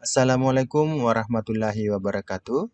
Assalamualaikum warahmatullahi wabarakatuh.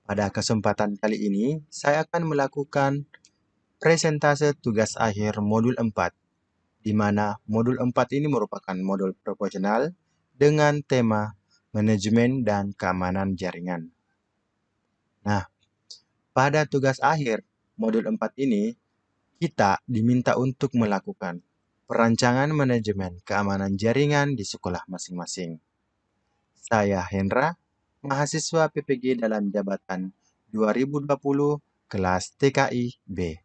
Pada kesempatan kali ini, saya akan melakukan presentase tugas akhir modul 4, di mana modul 4 ini merupakan modul proporsional dengan tema manajemen dan keamanan jaringan. Nah, pada tugas akhir modul 4 ini, kita diminta untuk melakukan perancangan manajemen keamanan jaringan di sekolah masing-masing. Saya Hendra, mahasiswa PPG dalam jabatan 2020 kelas TKI B.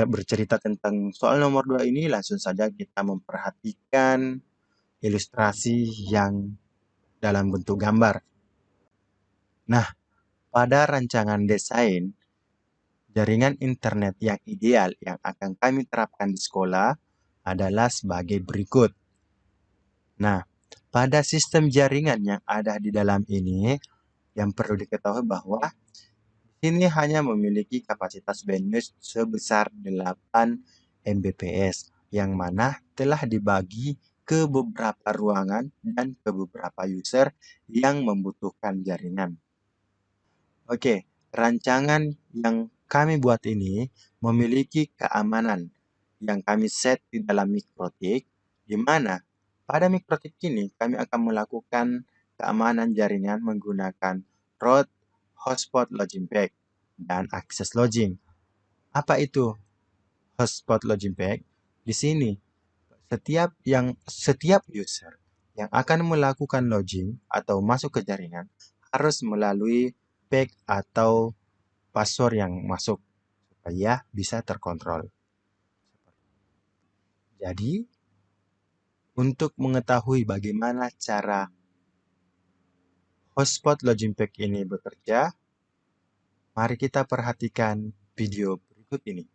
Bercerita tentang soal nomor 2 ini, langsung saja kita memperhatikan ilustrasi yang dalam bentuk gambar. Nah, pada rancangan desain jaringan internet yang ideal yang akan kami terapkan di sekolah adalah sebagai berikut. Nah, pada sistem jaringan yang ada di dalam ini, yang perlu diketahui bahwa ini hanya memiliki kapasitas bandwidth sebesar 8 Mbps, yang mana telah dibagi ke beberapa ruangan dan ke beberapa user yang membutuhkan jaringan. Oke, rancangan yang kami buat ini memiliki keamanan yang kami set di dalam MikroTik, di mana pada MikroTik ini kami akan melakukan keamanan jaringan menggunakan root, hotspot login pack, dan access login. Apa itu hotspot login pack? Di sini setiap user yang akan melakukan login atau masuk ke jaringan harus melalui pack atau password yang masuk supaya bisa terkontrol. Jadi, untuk mengetahui bagaimana cara hotspot login pack ini bekerja, mari kita perhatikan video berikut ini.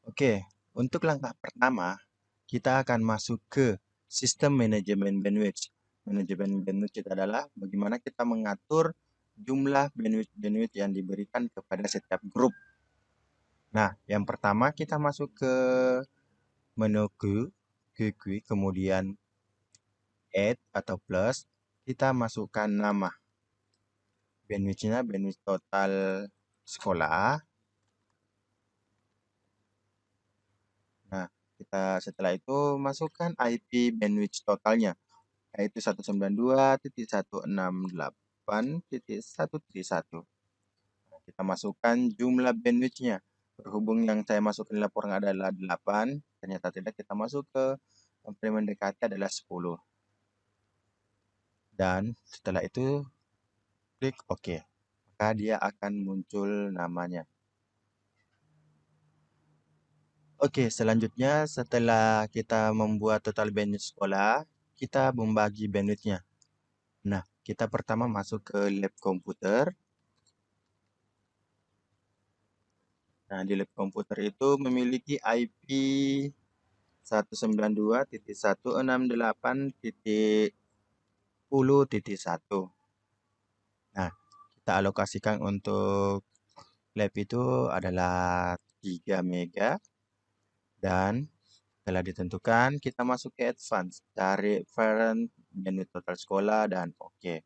Oke, untuk langkah pertama, kita akan masuk ke sistem manajemen bandwidth. Manajemen bandwidth itu adalah bagaimana kita mengatur jumlah bandwidth yang diberikan kepada setiap grup. Nah, yang pertama kita masuk ke menu QQ, kemudian add atau plus, kita masukkan nama. Bandwidth-nya bandwidth total sekolah. Nah, kita setelah itu masukkan IP bandwidth totalnya, yaitu 192.168.1.1. Nah, kita masukkan jumlah bandwidth-nya. Berhubung yang saya masukkan laporan adalah 8, ternyata tidak, kita masuk ke yang paling mendekati adalah 10. Dan setelah itu klik OK. Maka dia akan muncul namanya. Oke, selanjutnya setelah kita membuat total bandwidth sekolah, kita membagi bandwidth-nya. Nah, kita pertama masuk ke lab komputer. Nah, di lab komputer itu memiliki IP 192.168.10.1. Nah, kita alokasikan untuk lab itu adalah 3 mega. Dan setelah ditentukan, kita masuk ke advance, cari parent, bandwidth total sekolah, dan oke.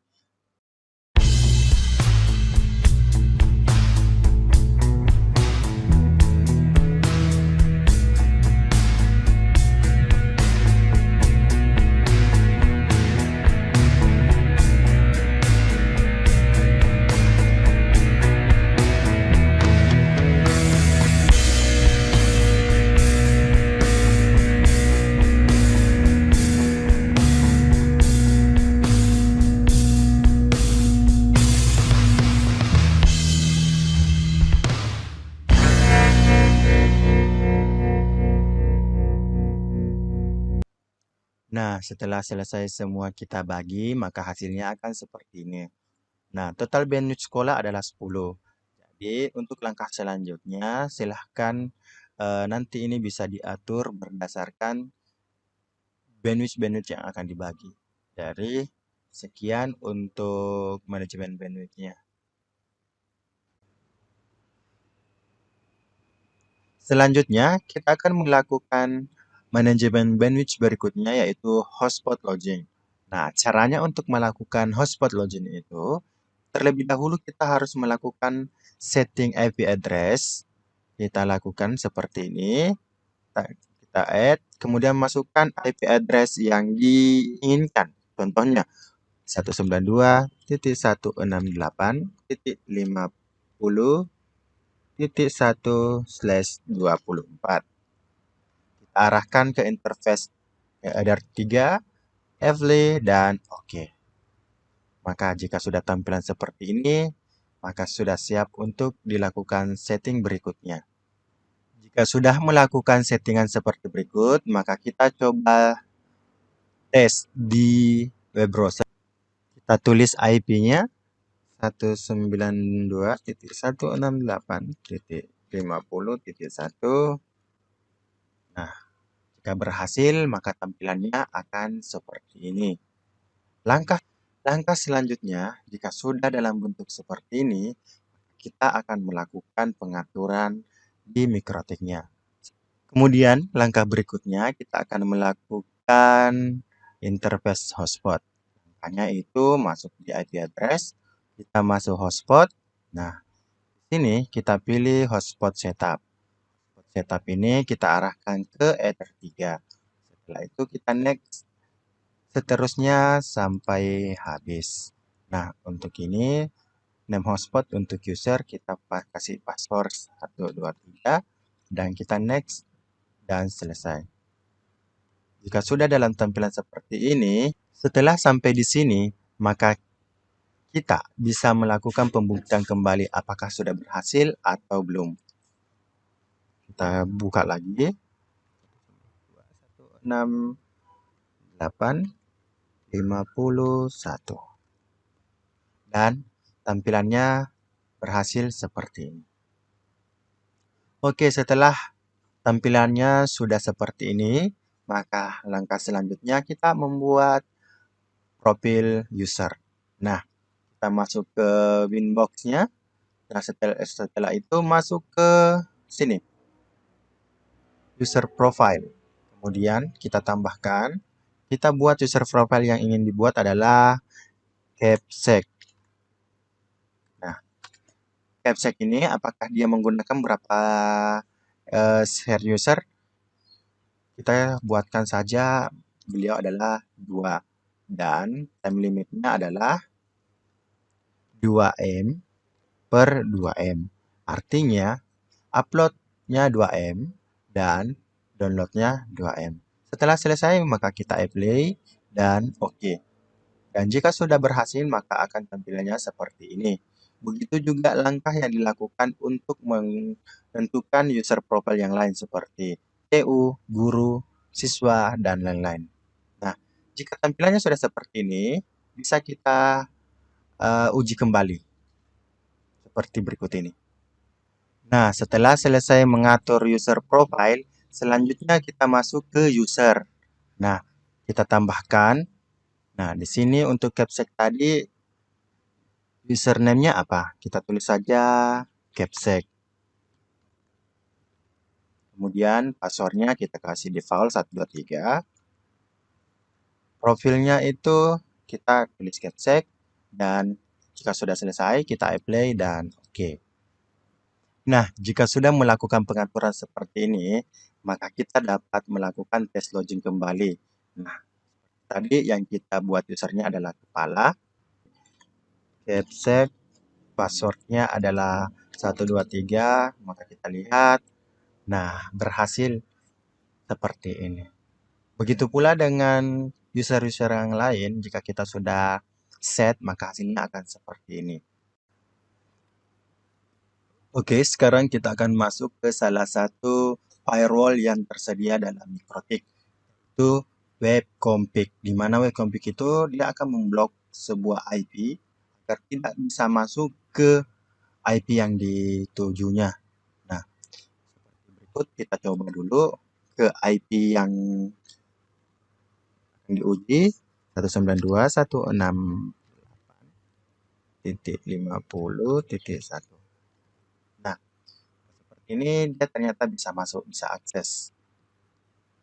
Nah, setelah selesai semua kita bagi, maka hasilnya akan seperti ini. Nah, total bandwidth sekolah adalah 10. Jadi, untuk langkah selanjutnya, silahkan nanti ini bisa diatur berdasarkan bandwidth yang akan dibagi. Jadi, sekian untuk manajemen bandwidth-nya. Selanjutnya, kita akan melakukan manajemen bandwidth berikutnya yaitu hotspot lodging. Nah, caranya untuk melakukan hotspot lodging itu, terlebih dahulu kita harus melakukan setting IP address. Kita lakukan seperti ini. Kita add, kemudian masukkan IP address yang diinginkan. Contohnya 192.168.50.1/24. Kita arahkan ke interface header 3, FLE, dan OK. Maka jika sudah tampilan seperti ini, maka sudah siap untuk dilakukan setting berikutnya. Jika sudah melakukan settingan seperti berikut, maka kita coba tes di web browser. Kita tulis IP-nya 192.168.50.1. Nah, jika berhasil, maka tampilannya akan seperti ini. Langkah selanjutnya, jika sudah dalam bentuk seperti ini, kita akan melakukan pengaturan di MikroTik-nya. Kemudian, langkah berikutnya kita akan melakukan interface hotspot. Langkahnya itu masuk di IP address, kita masuk hotspot. Nah, di sini kita pilih hotspot setup. Setup ini kita arahkan ke header 3. Setelah itu kita next. Seterusnya sampai habis. Nah, untuk ini name hotspot untuk user kita kasih password 123 dan kita next dan selesai. Jika sudah dalam tampilan seperti ini, setelah sampai di sini, maka kita bisa melakukan pembuktian kembali apakah sudah berhasil atau belum. Kita buka lagi. 168.51. Dan tampilannya berhasil seperti ini. Oke, setelah tampilannya sudah seperti ini, maka langkah selanjutnya kita membuat profil user. Nah, kita masuk ke Winbox-nya. Nah, setelah itu masuk ke sini. User profile. Kemudian kita tambahkan, kita buat user profile yang ingin dibuat adalah capsec. Nah, capsec ini apakah dia menggunakan berapa share user? Kita buatkan saja beliau adalah 2 dan time limitnya adalah 2M per 2M. Artinya uploadnya 2M dan downloadnya 2M. Setelah selesai maka kita apply dan OK. Dan jika sudah berhasil maka akan tampilannya seperti ini. Begitu juga langkah yang dilakukan untuk menentukan user profile yang lain seperti TU, guru, siswa, dan lain-lain. Nah, jika tampilannya sudah seperti ini, bisa kita uji kembali seperti berikut ini. Nah, setelah selesai mengatur user profile, selanjutnya kita masuk ke user. Nah, kita tambahkan. Nah, di sini untuk capsec tadi, username-nya apa? Kita tulis saja capsec. Kemudian passwordnya kita kasih default 123. Profilnya itu kita tulis capsec. Dan jika sudah selesai, kita apply dan OK. Nah, jika sudah melakukan pengaturan seperti ini, maka kita dapat melakukan tes login kembali. Nah, tadi yang kita buat usernya adalah kepala. Capsec, passwordnya adalah 123, maka kita lihat. Nah, berhasil seperti ini. Begitu pula dengan user-user yang lain, jika kita sudah set, maka hasilnya akan seperti ini. Oke, sekarang kita akan masuk ke salah satu firewall yang tersedia dalam MikroTik. Itu web config. Di mana web config itu dia akan memblok sebuah IP agar tidak bisa masuk ke IP yang ditujunya. Nah, seperti berikut kita coba dulu ke IP yang diuji 192.168.50.1. Nah, seperti ini dia ternyata bisa masuk, bisa akses.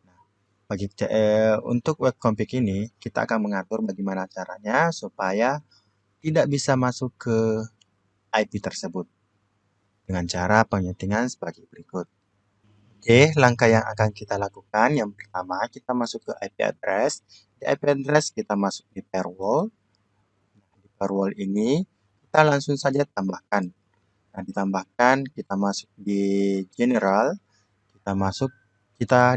Nah, Untuk web config ini, kita akan mengatur bagaimana caranya supaya tidak bisa masuk ke IP tersebut dengan cara penyetingan sebagai berikut. Oke, langkah yang akan kita lakukan yang pertama, kita masuk ke IP address. Di IP address kita masuk di firewall. Di firewall ini kita langsung saja tambahkan. Nah, ditambahkan, kita masuk di general, kita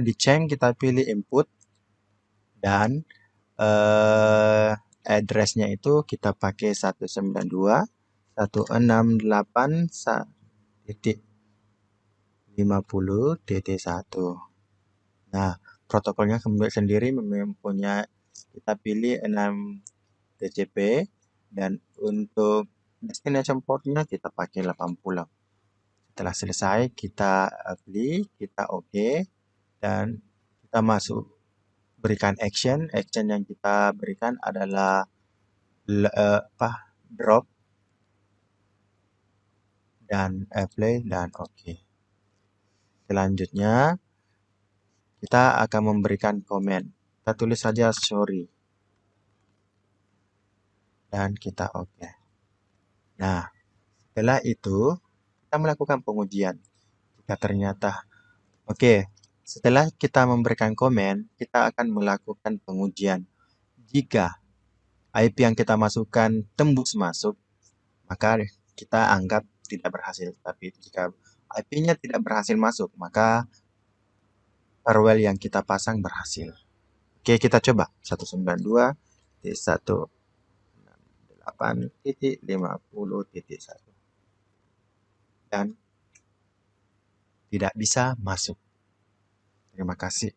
di change, kita pilih input, dan address-nya itu kita pakai 192.168.50.1. Nah, protokolnya sendiri mempunyai, kita pilih 6 TCP, dan untuk destination port-nya kita pakai 80. Setelah selesai, kita pilih, kita OK, dan kita berikan action. Action yang kita berikan adalah drop dan apply dan OK. Selanjutnya, kita akan memberikan komen. Kita tulis saja sorry. Dan kita OK. Nah, setelah itu, kita melakukan pengujian. Jika ternyata OK, setelah kita memberikan komen, kita akan melakukan pengujian. Jika IP yang kita masukkan tembus masuk, maka kita anggap tidak berhasil. Tapi jika IP-nya tidak berhasil masuk, maka firewall yang kita pasang berhasil. Oke, kita coba 192.168.50.1 dan tidak bisa masuk. Terima kasih.